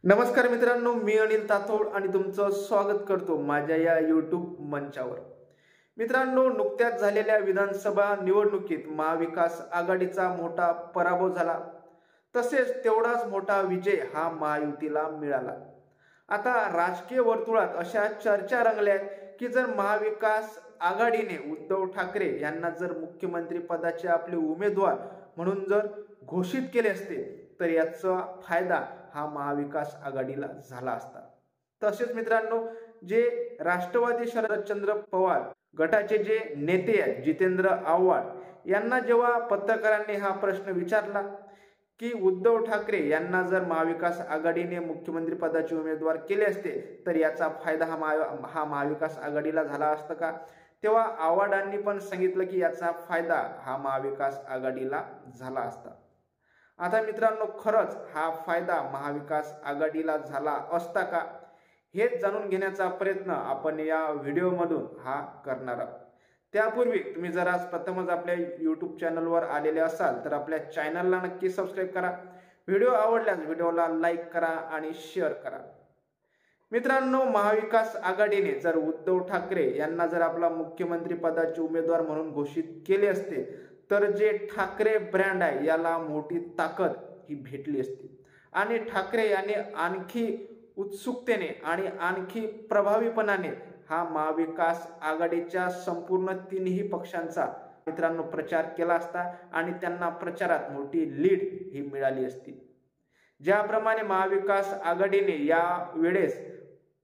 नमस्कार मित्रांनो, मी अनिल ताथोड आणि तुमचं स्वागत करतो माझ्या या यूट्यूब मंचावर। मित्रांनो, नुकत्याच झालेल्या विधानसभा निवडणुकीत महाविकास आघाडीचा मोठा पराभव झाला। तसेच तेवढाच मोठा विजय हा महायुतीला मिळाला। आता राजकीय वर्तुळात अशा चर्चा रंगल्या की जर महाविकास आघाडीने उद्धव ठाकरे यांना जर मुख्यमंत्री पदाचे आपले उमेदवार म्हणून जर घोषित केले असते तर याचा फायदा हा महाविकास आघाडीला झाला असता। तसेच मित्रांनो, जे राष्ट्रवादी शरदचंद्र पवार गटाचे जे नेते आहेत जितेंद्र आव्हाड यांना जेव्हा पत्रकारांनी हा प्रश्न विचारला की उद्धव ठाकरे यांना जर महाविकास आघाडीने मुख्यमंत्री पदाचे उमेदवार केले असते तर याचा फायदा हा महाविकास आघाडीला झाला असता का, तेव्हा आव्हाडांनी पण सांगितलं की याचा फायदा हा महाविकास आघाडीला झाला असता। आता मित्रांनो, खरंच हा फायदा महाविकास आघाडीला झाला असता का, हेच जाणून घेण्याचा प्रयत्न आपण या व्हिडिओमधून हा करणार आहोत। त्यापूर्वी तुम्ही जर आज प्रथमच आपल्या यूट्यूब चॅनलवर आलेले असाल तर आपल्या चॅनलला नक्की सबस्क्राईब करा। व्हिडिओ आवडल्यास व्हिडिओला लाईक करा आणि शेअर करा। मित्रांनो, महाविकास आघाडीने जर उद्धव ठाकरे यांना जर आपला मुख्यमंत्री पदाचे उमेदवार म्हणून घोषित केले असते तर जे ठाकरे ब्रँड आहे याला मोठी ताकद ही भेटली असती आणि ठाकरे यांनी आणखी उत्सुकतेने आणि आणखी प्रभावीपणाने हा महाविकास आघाडीच्या संपूर्ण तिन्ही पक्षांचा मित्रांनो प्रचार केला असता आणि त्यांना प्रचारात मोठी लीड ही मिळाली असती। ज्याप्रमाणे महाविकास आघाडीने या वेळेस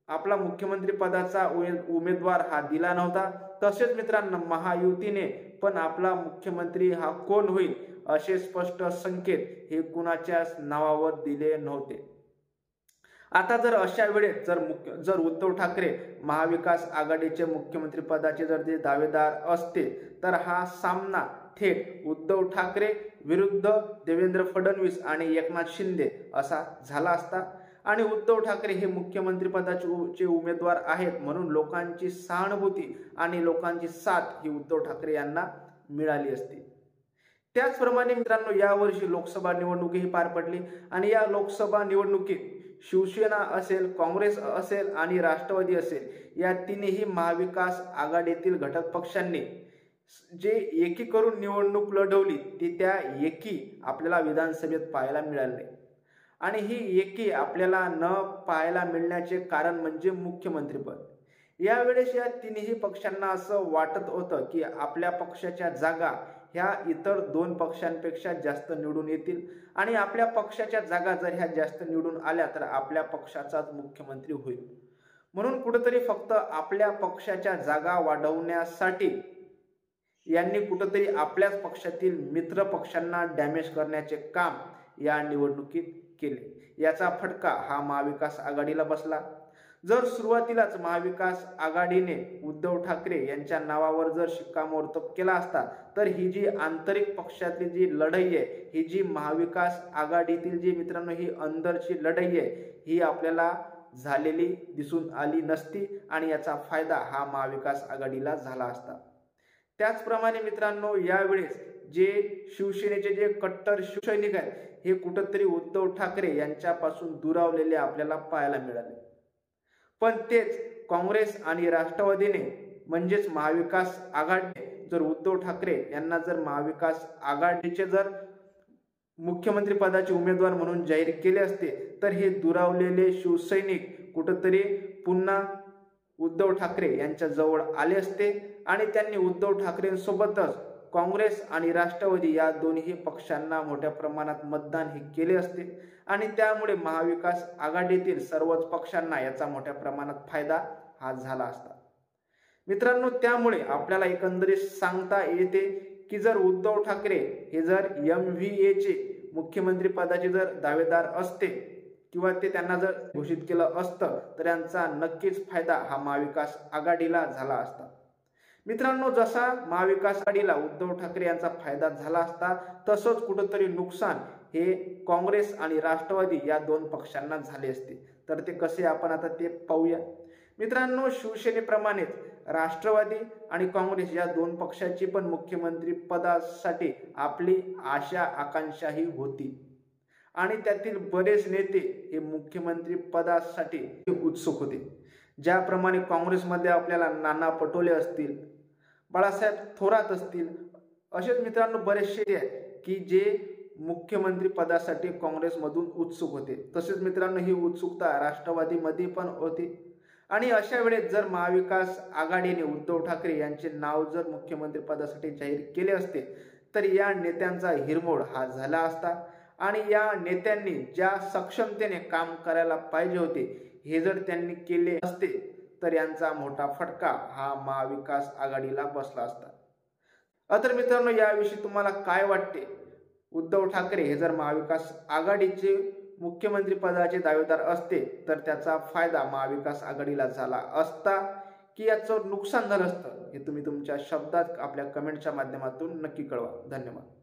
आपला मुख्यमंत्री पदाचा उमेदवार हा दिला नव्हता, तसेच मित्रांनो महायुतीने पण आपला मुख्यमंत्री हा कोण होईल असे स्पष्ट संकेत हे कुणाच्याच नावावर दिले नव्हते। आता जर अशा वेळेस जर उद्धव ठाकरे महाविकास आघाडीचे मुख्यमंत्री पदाचे जर ते दावेदार असते तर हा सामना थेट उद्धव ठाकरे विरुद्ध देवेंद्र फडणवीस आणि एकनाथ शिंदे असा झाला असता आणि उद्धव ठाकरे हे मुख्यमंत्री पदाचे उमेदवार आहेत म्हणून लोकांची सहानुभूती आणि लोकांची साथ ही उद्धव ठाकरे यांना मिळाली असती। त्याचप्रमाणे मित्रांनो, यावर्षी लोकसभा निवडणुकीही पार पडली आणि या लोकसभा निवडणुकीत शिवसेना असेल, काँग्रेस असेल आणि राष्ट्रवादी असेल या तिन्ही महाविकास आघाडीतील घटक पक्षांनी जे एकी करून निवडणूक लढवली ती त्या एकी आपल्याला विधानसभेत पाहायला मिळाली आणि ही एकी आपल्याला न पाहायला मिळण्याचे कारण म्हणजे मुख्यमंत्रीपद। यावेळेस या तिन्ही पक्षांना असं वाटत होतं की आपल्या पक्षाच्या जागा ह्या इतर दोन पक्षांपेक्षा जास्त निवडून येतील आणि आपल्या पक्षाच्या जागा जर ह्या जास्त निवडून आल्या तर आपल्या पक्षाचाच मुख्यमंत्री होईल। म्हणून कुठेतरी फक्त आपल्या पक्षाच्या जागा वाढवण्यासाठी यांनी कुठेतरी आपल्याच पक्षातील मित्र पक्षांना डॅमेज करण्याचे काम या निवडणुकीत केले। याचा फटका हा महाविकास आघाडीला बसला। जर सुरुवातीलाच महाविकास आघाडीने उद्धव ठाकरे यांच्या नावावर जर शिक्कामोर्तब केला असता तर ही जी आंतरिक पक्षातली जी लढाई आहे, ही जी महाविकास आघाडीतील जी मित्रांनो ही अंदरची लढाई आहे ही आपल्याला झालेली दिसून आली नसती आणि याचा फायदा हा महाविकास आघाडीला झाला असता। त्याचप्रमाणे मित्रांनो, यावेळेस जे शिवसेनेचे जे कट्टर शिवसैनिक आहेत हे कुठेतरी उद्धव ठाकरे यांच्यापासून दुरावलेले आपल्याला पाहायला मिळाले। पण तेच काँग्रेस आणि राष्ट्रवादीने म्हणजेच महाविकास आघाडीने जर उद्धव ठाकरे यांना जर महाविकास आघाडीचे जर मुख्यमंत्री पदाचे उमेदवार म्हणून जाहीर केले असते तर हे दुरावलेले शिवसैनिक कुठेतरी पुन्हा उद्धव ठाकरे यांच्या जवळ आले असते आणि त्यांनी उद्धव ठाकरेंसोबतच काँग्रेस आणि राष्ट्रवादी या दोन्ही पक्षांना मोठ्या प्रमाणात मतदान हे केले असते आणि त्यामुळे महाविकास आघाडीतील सर्वच पक्षांना याचा मोठ्या प्रमाणात फायदा हा झाला असता। मित्रांनो, त्यामुळे आपल्याला एकंदरीत सांगता येते की जर उद्धव ठाकरे हे जर MVA चे मुख्यमंत्री पदाचे जर दावेदार असते किंवा ते त्यांना जर घोषित केलं असतं तर यांचा नक्कीच फायदा हा महाविकास आघाडीला झाला असता। मित्रांनो, जसा महाविकास आघाडीला उद्धव ठाकरे यांचा फायदा झाला असता तसंच कुठेतरी नुकसान हे काँग्रेस आणि राष्ट्रवादी या दोन पक्षांना झाले असते। तर ते कसे आपण आता ते पाहूया। मित्रांनो, शिवसेनेप्रमाणेच राष्ट्रवादी आणि काँग्रेस या दोन पक्षाची पण मुख्यमंत्री पदासाठी आपली आशा आकांक्षाही होती आणि त्यातील बरेच नेते हे मुख्यमंत्री पदासाठी उत्सुक होते. ज्याप्रमाणे काँग्रेसमध्ये आपल्याला नाना पटोले असतील, बाळासाहेब थोरात असतील, असेच मित्रांनो बरेचसे आहेत की जे मुख्यमंत्री पदासाठी काँग्रेसमधून उत्सुक होते. तसेच मित्रांनो ही उत्सुकता राष्ट्रवादीमध्ये पण होती. आणि अशा वेळेस जर महाविकास आघाडीने उद्धव ठाकरे यांचे नाव जर मुख्यमंत्री पदासाठी जाहीर केले असते तर या नेत्यांचा हिरमोड हा झाला असता आणि या नेत्यांनी ज्या सक्षमतेने काम करायला पाहिजे होते हे जर त्यांनी केले असते तर यांचा मोठा फटका हा महाविकास आघाडीला बसला असता. तर मित्रांनो याविषयी तुम्हाला काय वाटते? उद्धव ठाकरे हे जर महाविकास आघाडीचे मुख्यमंत्री पदाचे दावेदार असते तर त्याचा फायदा महाविकास आघाडीला झाला असता की याचं नुकसान झालं असतं हे तुम्ही तुमच्या शब्दात आपल्या कमेंटच्या माध्यमातून नक्की कळवा. धन्यवाद.